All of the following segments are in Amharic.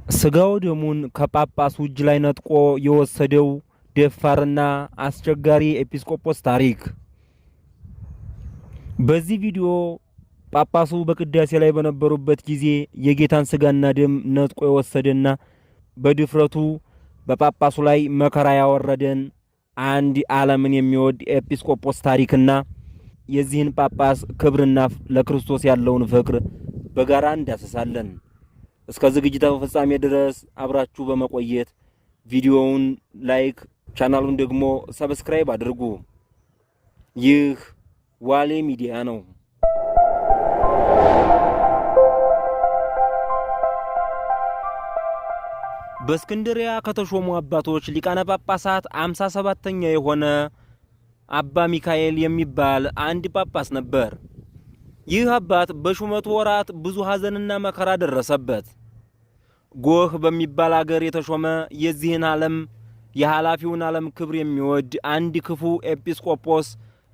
ስጋው ደሙን ከጳጳሱ እጅ ላይ ነጥቆ የወሰደው ደፋርና አስቸጋሪ ኤጲስቆጶስ ታሪክ። በዚህ ቪዲዮ ጳጳሱ በቅዳሴ ላይ በነበሩበት ጊዜ የጌታን ስጋና ደም ነጥቆ የወሰደና በድፍረቱ በጳጳሱ ላይ መከራ ያወረደን አንድ ዓለምን የሚወድ ኤጲስቆጶስ ታሪክና የዚህን ጳጳስ ክብርና ለክርስቶስ ያለውን ፍቅር በጋራ እንዳሰሳለን። እስከ ዝግጅታው ፍጻሜ ድረስ አብራችሁ በመቆየት ቪዲዮውን ላይክ፣ ቻናሉን ደግሞ ሰብስክራይብ አድርጉ። ይህ ዋሌ ሚዲያ ነው። በእስክንድሪያ ከተሾሙ አባቶች ሊቃነ ጳጳሳት 57ኛ የሆነ አባ ሚካኤል የሚባል አንድ ጳጳስ ነበር። ይህ አባት በሹመቱ ወራት ብዙ ሐዘንና መከራ ደረሰበት። ጎህ በሚባል አገር የተሾመ የዚህን ዓለም የኃላፊውን ዓለም ክብር የሚወድ አንድ ክፉ ኤጲስቆጶስ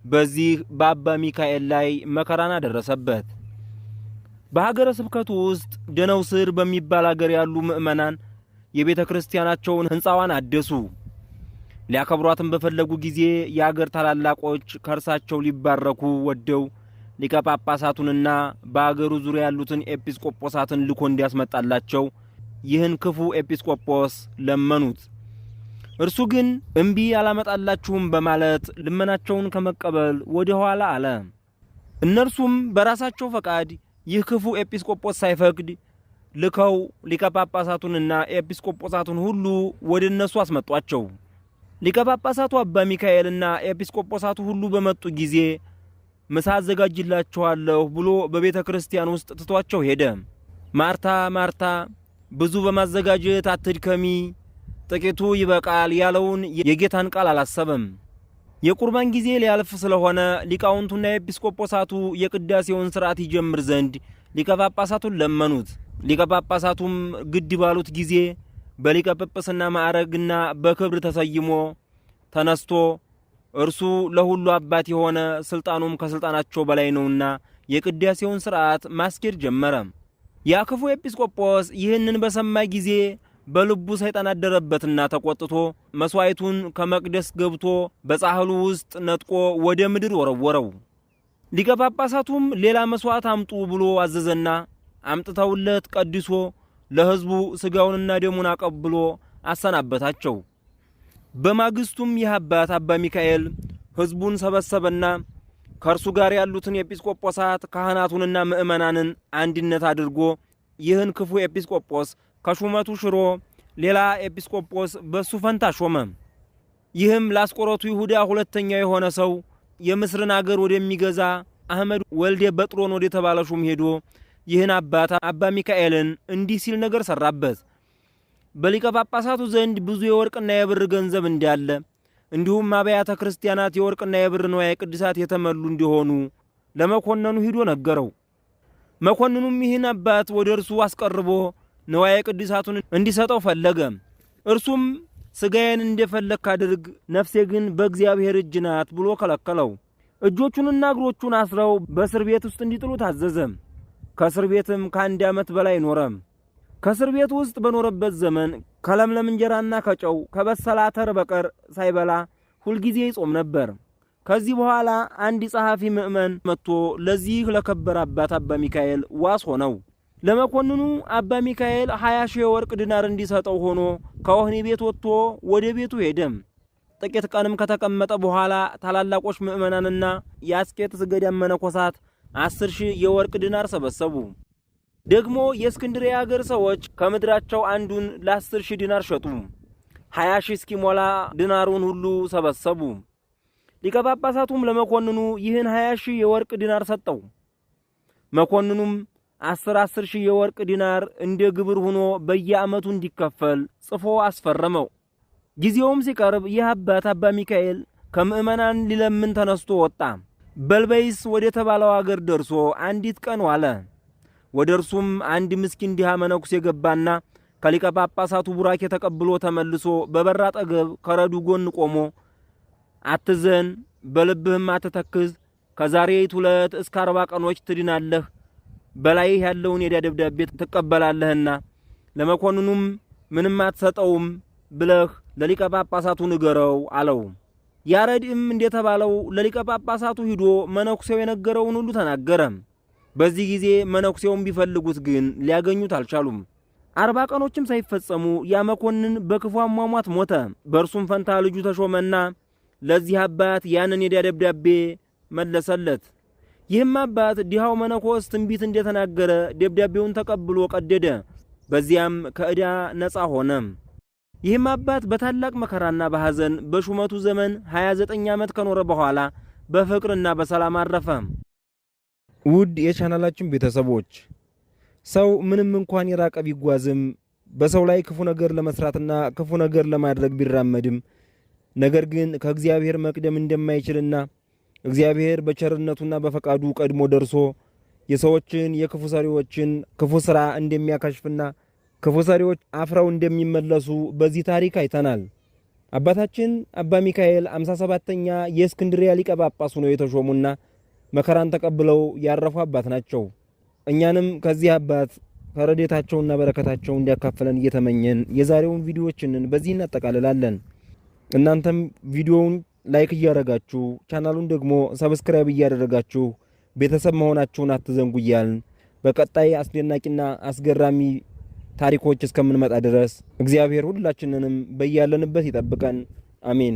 በዚህ በአባ ሚካኤል ላይ መከራን አደረሰበት። በሀገረ ስብከቱ ውስጥ ደነውስር በሚባል አገር ያሉ ምእመናን የቤተ ክርስቲያናቸውን ሕንፃዋን አደሱ። ሊያከብሯትም በፈለጉ ጊዜ የአገር ታላላቆች ከእርሳቸው ሊባረኩ ወደው ሊቀ ጳጳሳቱንና በአገሩ ዙሪያ ያሉትን ኤጲስቆጶሳትን ልኮ እንዲያስመጣላቸው ይህን ክፉ ኤጲስቆጶስ ለመኑት። እርሱ ግን እምቢ አላመጣላችሁም በማለት ልመናቸውን ከመቀበል ወደ ኋላ አለ። እነርሱም በራሳቸው ፈቃድ ይህ ክፉ ኤጲስቆጶስ ሳይፈቅድ ልከው ሊቀ ጳጳሳቱንና ኤጲስቆጶሳቱን ሁሉ ወደ እነሱ አስመጧቸው። ሊቀ ጳጳሳቱ አባ ሚካኤልና ኤጲስቆጶሳቱ ሁሉ በመጡ ጊዜ ምሳ አዘጋጅላችኋለሁ ብሎ በቤተ ክርስቲያን ውስጥ ትቷቸው ሄደ። ማርታ ማርታ ብዙ በማዘጋጀት አትድከሚ፣ ጥቂቱ ይበቃል ያለውን የጌታን ቃል አላሰበም። የቁርባን ጊዜ ሊያልፍ ስለሆነ ሊቃውንቱና ኤጲስቆጶሳቱ የቅዳሴውን ሥርዓት ይጀምር ዘንድ ሊቀ ጳጳሳቱን ለመኑት። ሊቀ ጳጳሳቱም ግድ ባሉት ጊዜ በሊቀ ጵጵስና ማዕረግና በክብር ተሰይሞ ተነስቶ እርሱ ለሁሉ አባት የሆነ ስልጣኑም ከስልጣናቸው በላይ ነውና የቅዳሴውን ሥርዓት ማስኬድ ጀመረ። ያ ክፉ ኤጲስቆጶስ ይህንን በሰማ ጊዜ በልቡ ሰይጣን አደረበትና ተቆጥቶ መስዋዕቱን ከመቅደስ ገብቶ በጻሕሉ ውስጥ ነጥቆ ወደ ምድር ወረወረው። ሊቀ ጳጳሳቱም ሌላ መስዋዕት አምጡ ብሎ አዘዘና አምጥተውለት ቀድሶ ለሕዝቡ ሥጋውንና ደሙን አቀብሎ አሰናበታቸው። በማግስቱም ይህ አባት አባ ሚካኤል ሕዝቡን ሰበሰበና ከእርሱ ጋር ያሉትን ኤጲስቆጶሳት ካህናቱንና ምእመናንን አንድነት አድርጎ ይህን ክፉ ኤጲስቆጶስ ከሹመቱ ሽሮ ሌላ ኤጲስቆጶስ በሱ ፈንታ ሾመ። ይህም ለአስቆሮቱ ይሁዳ ሁለተኛ የሆነ ሰው የምስርን አገር ወደሚገዛ አህመድ ወልደ በጥሮን ወደ ተባለ ሹም ሄዶ ይህን አባት አባ ሚካኤልን እንዲህ ሲል ነገር ሰራበት። በሊቀ ጳጳሳቱ ዘንድ ብዙ የወርቅና የብር ገንዘብ እንዳለ እንዲሁም አብያተ ክርስቲያናት የወርቅና የብር ንዋየ ቅድሳት የተመሉ እንዲሆኑ ለመኮንኑ ሂዶ ነገረው። መኮንኑም ይህን አባት ወደ እርሱ አስቀርቦ ንዋየ ቅድሳቱን እንዲሰጠው ፈለገ። እርሱም ሥጋዬን እንደፈለክ አድርግ፣ ነፍሴ ግን በእግዚአብሔር እጅ ናት ብሎ ከለከለው። እጆቹንና እግሮቹን አስረው በእስር ቤት ውስጥ እንዲጥሉ ታዘዘ። ከእስር ቤትም ከ1 ዓመት በላይ ኖረ። ከእስር ቤት ውስጥ በኖረበት ዘመን ከለምለም እንጀራና ከጨው ከበሰለ አተር በቀር ሳይበላ ሁልጊዜ ይጾም ነበር። ከዚህ በኋላ አንድ ጸሐፊ ምእመን መጥቶ ለዚህ ለከበረ አባት አባ ሚካኤል ዋስ ሆነው። ለመኮንኑ አባ ሚካኤል 20 ሺህ የወርቅ ዲናር እንዲሰጠው ሆኖ ከወህኒ ቤት ወጥቶ ወደ ቤቱ ሄደ። ጥቂት ቀንም ከተቀመጠ በኋላ ታላላቆች ምእመናንና የአስቄጥስ ገዳም መነኮሳት 10 ሺህ የወርቅ ዲናር ሰበሰቡ። ደግሞ የእስክንድርያ አገር ሰዎች ከምድራቸው አንዱን ለ10 ሺህ ዲናር ሸጡ። 20 ሺህ እስኪሞላ ዲናሩን ሁሉ ሰበሰቡ። ሊቀ ጳጳሳቱም ለመኮንኑ ይህን 20 ሺህ የወርቅ ዲናር ሰጠው። መኮንኑም 10 ሺህ የወርቅ ዲናር እንደ ግብር ሆኖ በየዓመቱ እንዲከፈል ጽፎ አስፈረመው። ጊዜውም ሲቀርብ ይህ አባት አባ ሚካኤል ከምእመናን ሊለምን ተነስቶ ወጣ። በልበይስ ወደ ተባለው አገር ደርሶ አንዲት ቀን ዋለ። ወደ እርሱም አንድ ምስኪን ድሃ መነኩሴ ገባና ከሊቀ ጳጳሳቱ ቡራኬ ተቀብሎ ተመልሶ በበር አጠገብ ከረዱ ጎን ቆሞ አትዘን፣ በልብህም አትተክዝ፣ ከዛሬይቱ ዕለት እስከ 40 ቀኖች ትድናለህ፣ በላይህ ያለውን የዕዳ ደብዳቤ ትቀበላለህና ለመኮንኑም ምንም አትሰጠውም ብለህ ለሊቀ ጳጳሳቱ ንገረው አለው። ያሬድም እንደተባለው ለሊቀ ጳጳሳቱ ሂዶ መነኩሴው የነገረውን ሁሉ ተናገረ። በዚህ ጊዜ መነኩሴውን ቢፈልጉት ግን ሊያገኙት አልቻሉም። 40 ቀኖችም ሳይፈጸሙ ያ መኮንን በክፉ አሟሟት ሞተ። በእርሱም ፈንታ ልጁ ተሾመና ለዚህ አባት ያንን የዕዳ ደብዳቤ መለሰለት። ይህም አባት ድሃው መነኮስ ትንቢት እንደተናገረ ደብዳቤውን ተቀብሎ ቀደደ። በዚያም ከዕዳ ነፃ ሆነ። ይህም አባት በታላቅ መከራና በሐዘን በሹመቱ ዘመን 29 ዓመት ከኖረ በኋላ በፍቅርና በሰላም አረፈ። ውድ የቻናላችን ቤተሰቦች ሰው ምንም እንኳን የራቀ ቢጓዝም በሰው ላይ ክፉ ነገር ለመስራትና ክፉ ነገር ለማድረግ ቢራመድም ነገር ግን ከእግዚአብሔር መቅደም እንደማይችልና እግዚአብሔር በቸርነቱና በፈቃዱ ቀድሞ ደርሶ የሰዎችን የክፉ ሰሪዎችን ክፉ ሥራ እንደሚያከሽፍና ክፉ ሰሪዎች አፍረው እንደሚመለሱ በዚህ ታሪክ አይተናል። አባታችን አባ ሚካኤል 57ኛ የእስክንድርያ ሊቀ ጳጳስ ሆነው የተሾሙና መከራን ተቀብለው ያረፉ አባት ናቸው። እኛንም ከዚህ አባት ከረድኤታቸውና በረከታቸው እንዲያካፍለን እየተመኘን የዛሬውን ቪዲዮዎችንን በዚህ እናጠቃልላለን። እናንተም ቪዲዮውን ላይክ እያደረጋችሁ ቻናሉን ደግሞ ሰብስክራይብ እያደረጋችሁ ቤተሰብ መሆናችሁን አትዘንጉ እያልን በቀጣይ አስደናቂና አስገራሚ ታሪኮች እስከምንመጣ ድረስ እግዚአብሔር ሁላችንንም በያለንበት ይጠብቀን። አሜን።